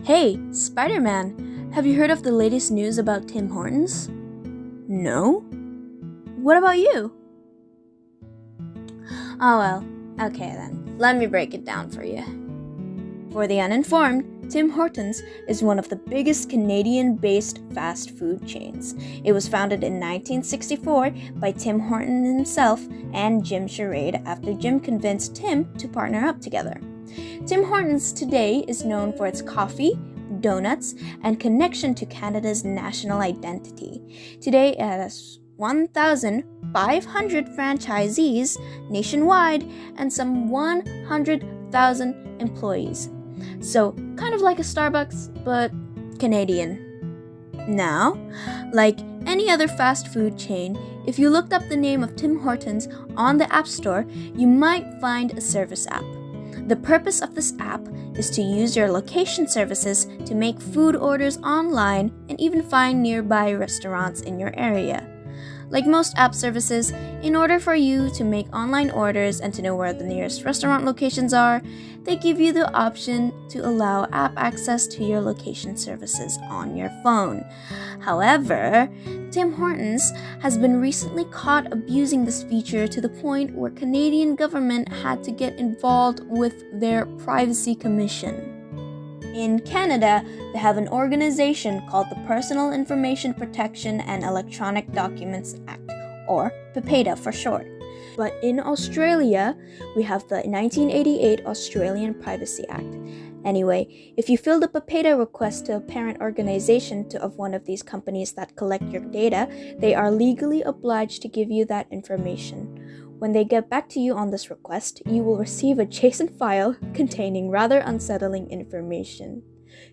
Hey, Spiderman, have you heard of the latest news about Tim Hortons? No? What about you? Oh well, okay then. Let me break it down for you. For the uninformed, Tim Hortons is one of the biggest Canadian-based fast food chains. It was founded in 1964 by Tim Horton himself and Jim Charade after Jim convinced Tim to partner up together. Tim Hortons today is known for its coffee, donuts, and connection to Canada's national identity. Today it has 1,500 franchisees nationwide and some 100,000 employees. So, kind of like a Starbucks, but Canadian. Now, like any other fast food chain, if you looked up the name of Tim Hortons on the App Store, you might find a service app. The purpose of this app is to use your location services to make food orders online and even find nearby restaurants in your area. Like most app services, in order for you to make online orders and to know where the nearest restaurant locations are, they give you the option to allow app access to your location services on your phone. However, Tim Hortons has been recently caught abusing this feature to the point where Canadian government had to get involved with their Privacy Commission. In Canada, they have an organization called the Personal Information Protection and Electronic Documents Act, or PIPEDA for short. But in Australia, we have the 1988 Australian Privacy Act. Anyway, if you fill the PIPEDA request to a parent organization of one of these companies that collect your data, they are legally obliged to give you that information. When they get back to you on this request, you will receive a JSON file containing rather unsettling information.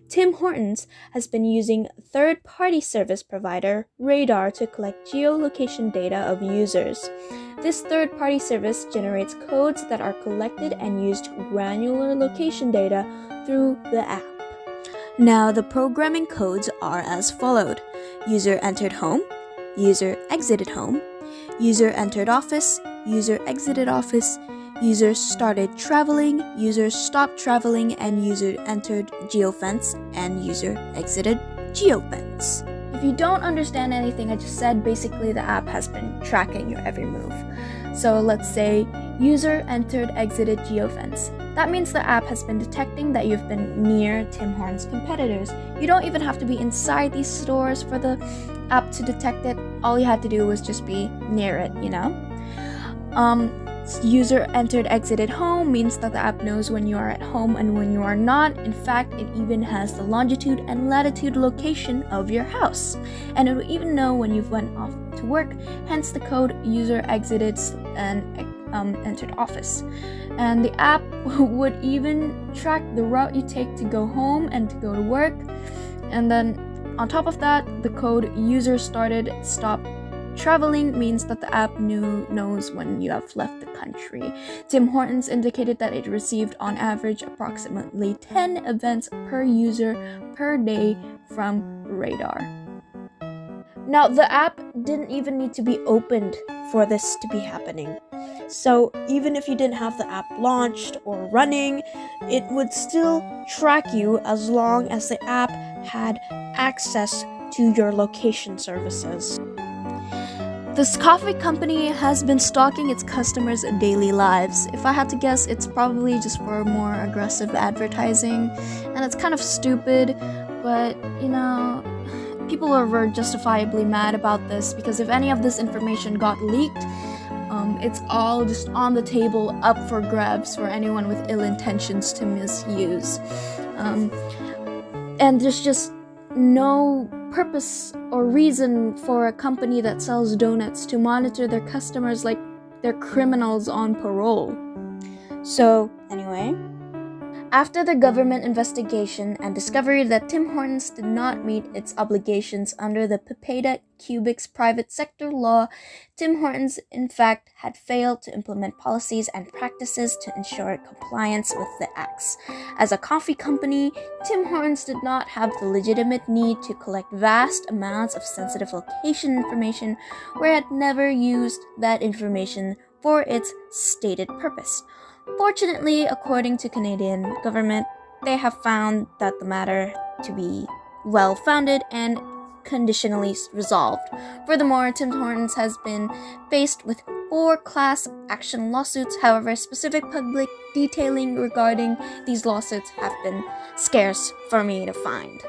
Tim Hortons has been using third-party service provider Radar to collect geolocation data of users. This third-party service generates codes that are collected and used granular location data through the app. Now, the programming codes are as followed: user entered home, user exited home, user entered office, user exited office, user started traveling, user stopped traveling, and user entered geofence, and user exited geofence. If you don't understand anything I just said, basically the app has been tracking your every move. So let's say user entered exited geofence. That means the app has been detecting that you've been near Tim Hortons competitors. You don't even have to be inside these stores for the app to detect it. All you had to do was just be near it, User entered exited home means that the app knows when you are at home and when you are not. In fact, it even has the longitude and latitude location of your house. And it will even know when you've went off to work, hence the code user exited and entered office. And the app would even track the route you take to go home and to go to work. And then on top of that, the code user started stopped traveling means that the app knows when you have left the country. Tim Hortons indicated that it received on average approximately 10 events per user per day from Radar. Now, the app didn't even need to be opened for this to be happening. So even if you didn't have the app launched or running, it would still track you as long as the app had access to your location services. This coffee company has been stalking its customers' daily lives. If I had to guess, it's probably just for more aggressive advertising, and it's kind of stupid, but people are justifiably mad about this because if any of this information got leaked, it's all just on the table up for grabs for anyone with ill intentions to misuse. And there's just no purpose or reason for a company that sells donuts to monitor their customers like they're criminals on parole. So, anyway, after the government investigation and discovery that Tim Hortons did not meet its obligations under the PIPEDA Quebec's private sector law, Tim Hortons, in fact, had failed to implement policies and practices to ensure compliance with the acts. As a coffee company, Tim Hortons did not have the legitimate need to collect vast amounts of sensitive location information where it had never used that information for its stated purpose. Fortunately, according to Canadian government, they have found that the matter to be well-founded and conditionally resolved. Furthermore, Tim Hortons has been faced with 4 class action lawsuits. However, specific public detailing regarding these lawsuits have been scarce for me to find.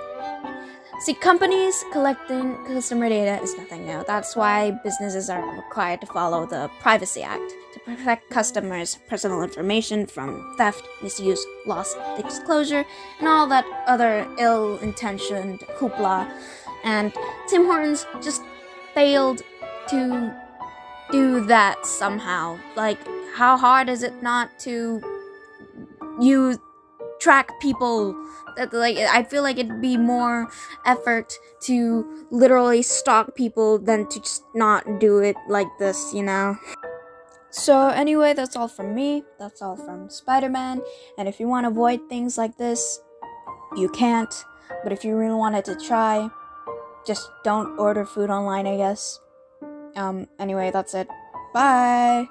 See, companies collecting customer data is nothing new. That's why businesses are required to follow the Privacy Act to protect customers' personal information from theft, misuse, loss, disclosure, and all that other ill-intentioned hoopla. And Tim Hortons just failed to do that somehow. Like, how hard is it not to track people? Like, I feel like it'd be more effort to literally stalk people than to just not do it like this, you know? So anyway, that's all from me. That's all from Spider-Man. And if you want to avoid things like this, you can't. But if you really wanted to try, just don't order food online, I guess. Anyway, that's it. Bye!